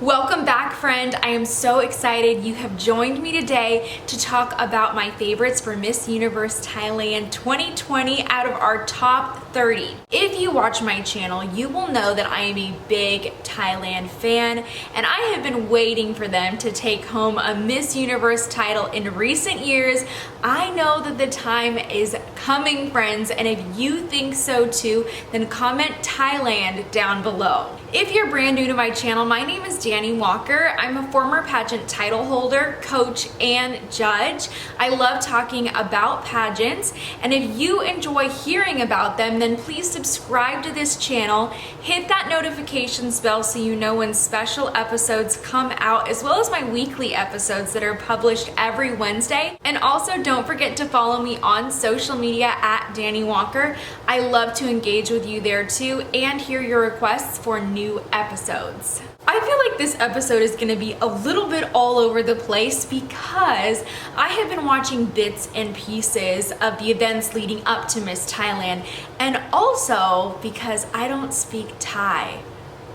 Welcome back, friend. I am so excited you have joined me today to talk about my favorites for Miss Universe Thailand 2020 out of our top 30. If you watch my channel, you will know that I am a big Thailand fan, and I have been waiting for them to take home a Miss Universe title in recent years. I know that the time is coming, friends, and if you think so too, then comment Thailand down below. If you're brand new to my channel, my name is Dani Walker. I'm a former pageant title holder, coach, and judge. I love talking about pageants, and if you enjoy hearing about them, then please subscribe to this channel, hit that notifications bell so you know when special episodes come out, as well as my weekly episodes that are published every Wednesday. And also don't forget to follow me on social media at Dani Walker. I love to engage with you there too and hear your requests for new episodes. I feel like this episode is going to be a little bit all over the place because I have been watching bits and pieces of the events leading up to Miss Thailand, and also because I don't speak Thai,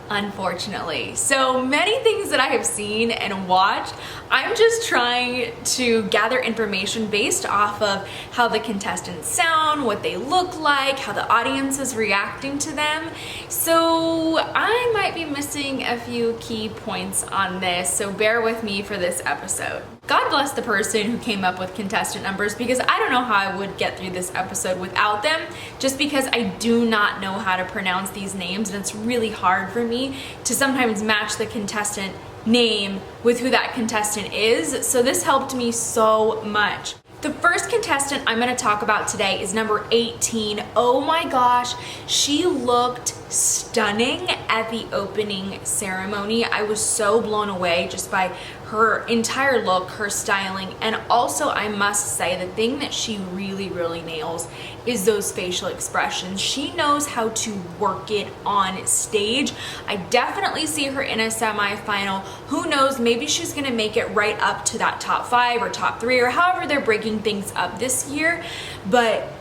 unfortunately. So many things that I have seen and watched, I'm just trying to gather information based off of how the contestants sound, what they look like, how the audience is reacting to them. So I might be missing a few key points on this, so bear with me for this episode. God bless the person who came up with contestant numbers, because I don't know how I would get through this episode without them, just because I do not know how to pronounce these names, and it's really hard for me to sometimes match the contestant name with who that contestant is. So this helped me so much. The first contestant I'm going to talk about today is number 18. Oh my gosh, she looked stunning at the opening ceremony. I was so blown away just by her entire look, her styling, and also I must say the thing that she really nails is those facial expressions. She knows how to work it on stage. I definitely see her in a semi-final. Who knows, maybe she's gonna make it right up to that top 5 or top 3 or however they're breaking things up this year, but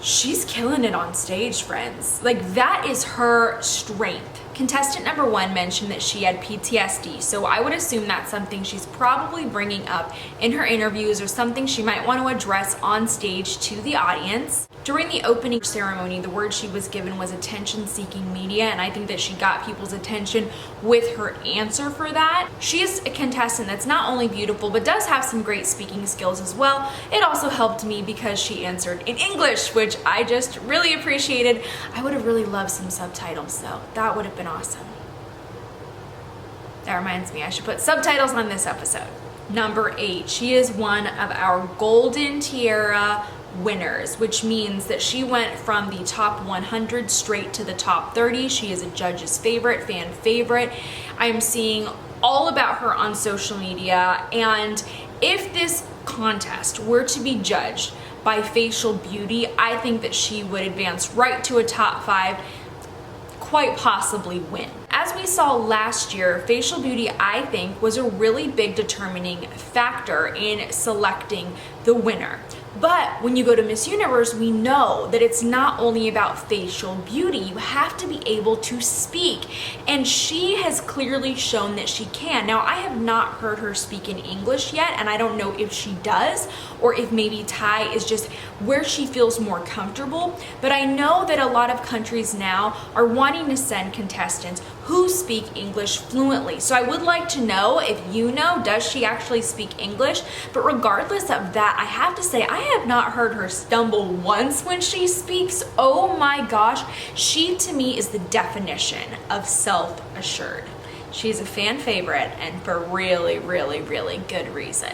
she's killing it on stage, friends. Like, that is her strength. Contestant number 1 mentioned that she had PTSD, so I would assume that's something she's probably bringing up in her interviews or something she might want to address on stage to the audience. During the opening ceremony, the word she was given was attention-seeking media, and I think that she got people's attention with her answer for that. She is a contestant that's not only beautiful, but does have some great speaking skills as well. It also helped me because she answered in English, which I just really appreciated. I would have really loved some subtitles, though. That would have been awesome. That reminds me, I should put subtitles on this episode. Number 8, she is one of our Golden Tiara winners, which means that she went from the top 100 straight to the top 30. She is a judge's favorite, fan favorite. I am seeing all about her on social media, and if this contest were to be judged by facial beauty, I think that she would advance right to a top 5, quite possibly win. As we saw last year, facial beauty, I think, was a really big determining factor in selecting the winner. But when you go to Miss Universe, we know that it's not only about facial beauty. You have to be able to speak, and she has clearly shown that she can. Now, I have not heard her speak in English yet, and I don't know if she does or if maybe Thai is just where she feels more comfortable, but I know that a lot of countries now are wanting to send contestants who speak English fluently. So I would like to know if you know, does she actually speak English? But regardless of that, I have to say, I have not heard her stumble once when she speaks. Oh my gosh, she to me is the definition of self-assured. She's a fan favorite, and for really good reason.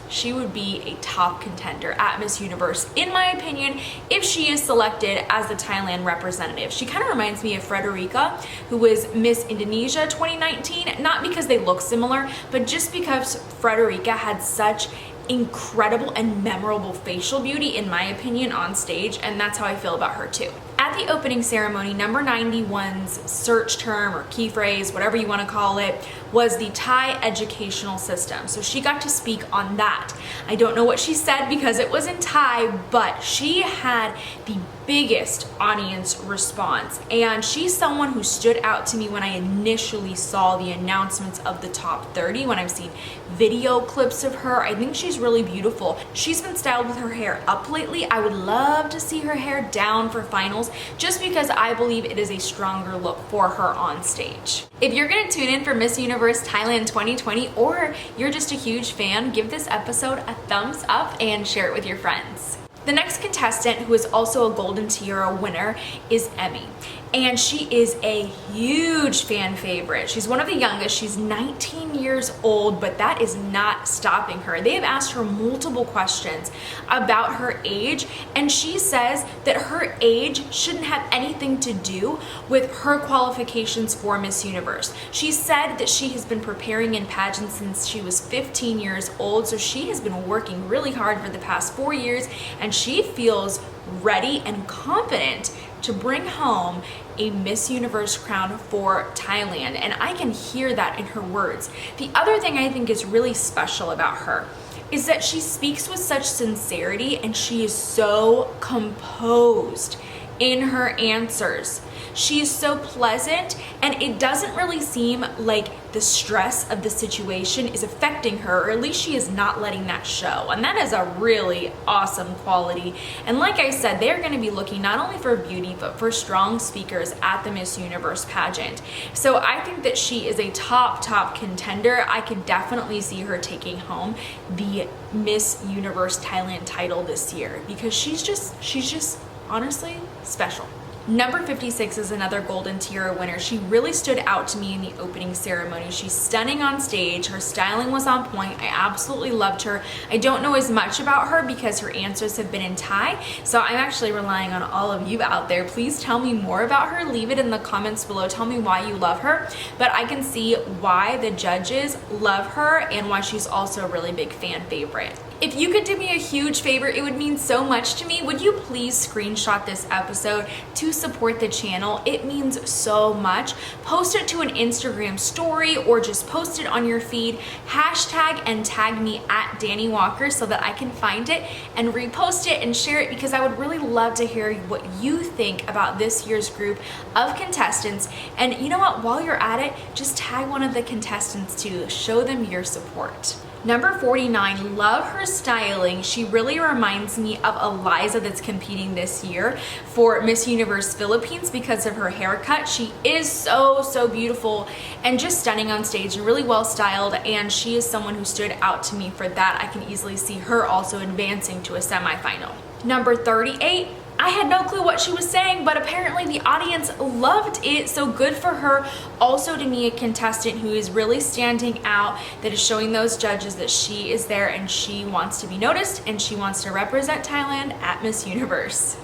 She would be a top contender at Miss Universe, in my opinion, if she is selected as the Thailand representative. She kind of reminds me of Frederica, who was Miss Indonesia 2019, not because they look similar, but just because Frederica had such incredible and memorable facial beauty, in my opinion, on stage, and that's how I feel about her too. At the opening ceremony, number 91's search term or key phrase, whatever you want to call it, was the Thai educational system. So she got to speak on that. I don't know what she said because it was in Thai, but she had the biggest audience response, and she's someone who stood out to me when I initially saw the announcements of the top 30. When I've seen video clips of her, I think she's really beautiful. She's been styled with her hair up lately. I would love to see her hair down for finals, just because I believe it is a stronger look for her on stage. If you're gonna tune in for Miss Universe Thailand 2020, or you're just a huge fan, give this episode a thumbs up and share it with your friends. The next contestant, who is also a Golden Tiara winner, is Emmy. And she is a huge fan favorite. She's one of the youngest. She's 19 years old, but that is not stopping her. They have asked her multiple questions about her age, and she says that her age shouldn't have anything to do with her qualifications for Miss Universe. She said that she has been preparing in pageants since she was 15 years old, so she has been working really hard for the past 4 years, and she feels ready and confident to bring home a Miss Universe crown for Thailand, and I can hear that in her words. The other thing I think is really special about her is that she speaks with such sincerity, and she is so composed in her answers. She is so pleasant, and it doesn't really seem like the stress of the situation is affecting her, or at least she is not letting that show. And that is a really awesome quality. And like I said, they're going to be looking not only for beauty, but for strong speakers at the Miss Universe pageant. So I think that she is a top contender. I could definitely see her taking home the Miss Universe Thailand title this year, because she's just honestly special. Number 56 is another Golden Tiara winner. She really stood out to me in the opening ceremony. She's stunning on stage. Her styling was on point. I absolutely loved her. I don't know as much about her because her answers have been in Thai, so I'm actually relying on all of you out there. Please tell me more about her. Leave it in the comments below. Tell me why you love her. But I can see why the judges love her and why she's also a really big fan favorite. If you could do me a huge favor, it would mean so much to me. Would you please screenshot this episode to support the channel? It means so much. Post it to an Instagram story, or just post it on your feed. Hashtag and tag me at Dani Walker so that I can find it and repost it and share it, because I would really love to hear what you think about this year's group of contestants. And you know what? While you're at it, just tag one of the contestants to show them your support. Number 49, love her styling. She really reminds me of Eliza that's competing this year for Miss Universe Philippines because of her haircut. She is so beautiful and just stunning on stage and really well styled, and she is someone who stood out to me for that. I can easily see her also advancing to a semifinal. Number 38, I had no clue what she was saying, but apparently the audience loved it, so good for her. Also, to me, a contestant who is really standing out, that is showing those judges that she is there and she wants to be noticed and she wants to represent Thailand at Miss Universe.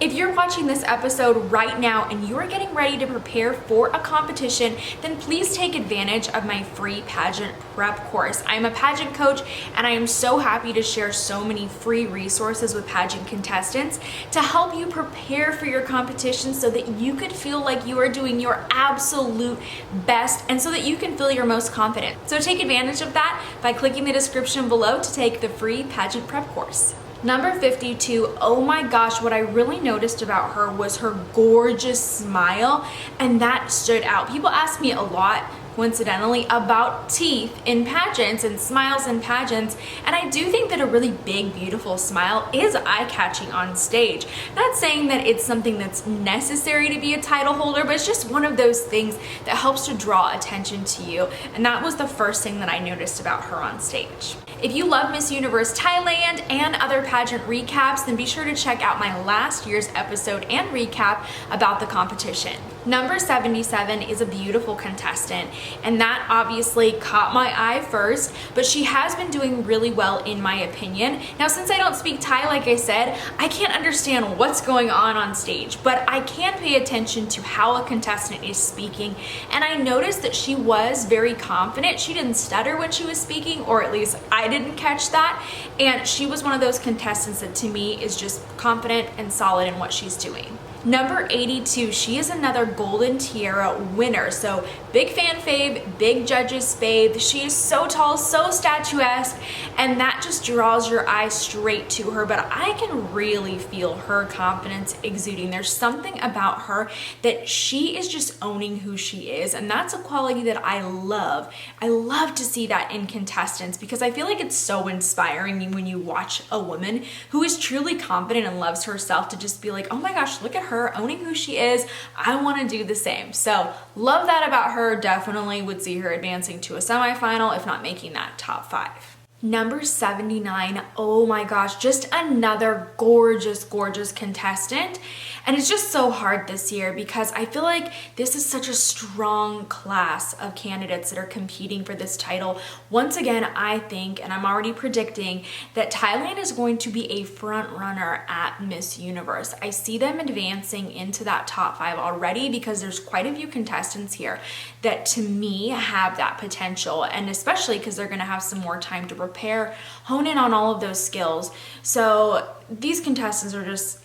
If you're watching this episode right now and you're getting ready to prepare for a competition, then please take advantage of my free pageant prep course. I'm a pageant coach, and I am so happy to share so many free resources with pageant contestants to help you prepare for your competition so that you could feel like you are doing your absolute best and so that you can feel your most confident. So take advantage of that by clicking the description below to take the free pageant prep course. Number 52, oh my gosh, what I really noticed about her was her gorgeous smile, and that stood out. People ask me a lot, coincidentally, about teeth in pageants and smiles in pageants, and I do think that a really big, beautiful smile is eye-catching on stage. Not saying that it's something that's necessary to be a title holder, but it's just one of those things that helps to draw attention to you, and that was the first thing that I noticed about her on stage. If you love Miss Universe Thailand and other pageant recaps, then be sure to check out my last year's episode and recap about the competition. Number 77 is a beautiful contestant, and that obviously caught my eye first, but she has been doing really well in my opinion. Now, since I don't speak Thai, like I said, I can't understand what's going on stage, but I can pay attention to how a contestant is speaking, and I noticed that she was very confident. She didn't stutter when she was speaking, or at least I didn't catch that, and she was one of those contestants that to me is just confident and solid in what she's doing. Number 82, she is another Golden Tiara winner, so big fan fave, big judges fave. She is so tall, so statuesque, and that just draws your eye straight to her. But I can really feel her confidence exuding. There's something about her that she is just owning who she is, and that's a quality that I love. I love to see that in contestants because I feel like it's so inspiring when you watch a woman who is truly confident and loves herself to just be like, oh my gosh, look at her owning who she is. I want to do the same. So love that about her. Definitely would see her advancing to a semifinal, if not making that top 5. Number 79, oh my gosh, just another gorgeous, gorgeous contestant. And it's just so hard this year because I feel like this is such a strong class of candidates that are competing for this title. Once again, I think, and I'm already predicting, that Thailand is going to be a front runner at Miss Universe. I see them advancing into that top 5 already because there's quite a few contestants here that to me have that potential, and especially because they're going to have some more time to prepare, hone in on all of those skills. So these contestants are just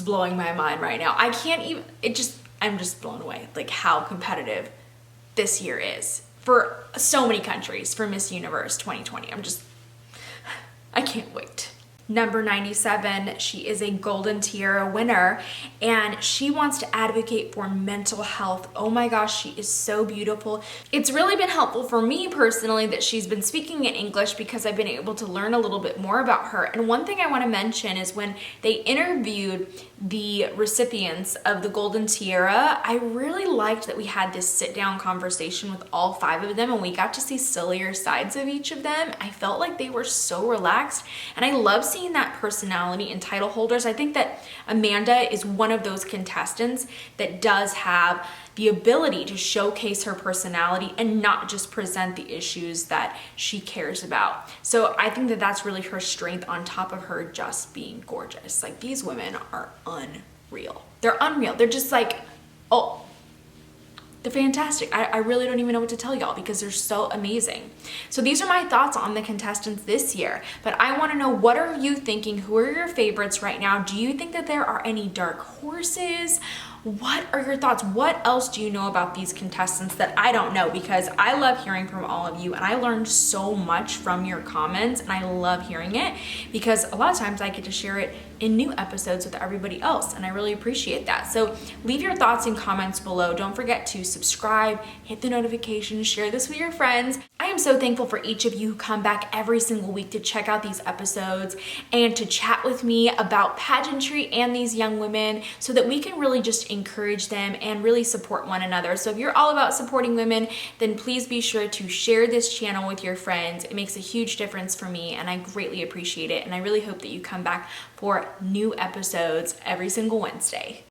blowing my mind right now. I can't even, I'm just blown away, like how competitive this year is for so many countries for Miss Universe 2020. I can't wait. Number 97, she is a Golden Tiara winner and she wants to advocate for mental health. Oh my gosh, she is so beautiful. It's really been helpful for me personally that she's been speaking in English because I've been able to learn a little bit more about her. And one thing I want to mention is when they interviewed the recipients of the Golden Tiara, I really liked that we had this sit-down conversation with all 5 of them and we got to see sillier sides of each of them. I felt like they were so relaxed, and I love seeing that personality in title holders. I think that Amanda is one of those contestants that does have the ability to showcase her personality and not just present the issues that she cares about. So I think that that's really her strength on top of her just being gorgeous. Like, these women are unreal. They're unreal. They're just like, oh, they're fantastic. I really don't even know what to tell y'all because they're so amazing. So these are my thoughts on the contestants this year, but I want to know, what are you thinking? Who are your favorites right now? Do you think that there are any dark horses? What are your thoughts? What else do you know about these contestants that I don't know? Because I love hearing from all of you and I learned so much from your comments, and I love hearing it because a lot of times I get to share it in new episodes with everybody else, and I really appreciate that. So leave your thoughts in comments below. Don't forget to subscribe, hit the notifications, share this with your friends. I am so thankful for each of you who come back every single week to check out these episodes and to chat with me about pageantry and these young women so that we can really just encourage them and really support one another. So if you're all about supporting women, then please be sure to share this channel with your friends. It makes a huge difference for me and I greatly appreciate it. And I really hope that you come back for new episodes every single Wednesday.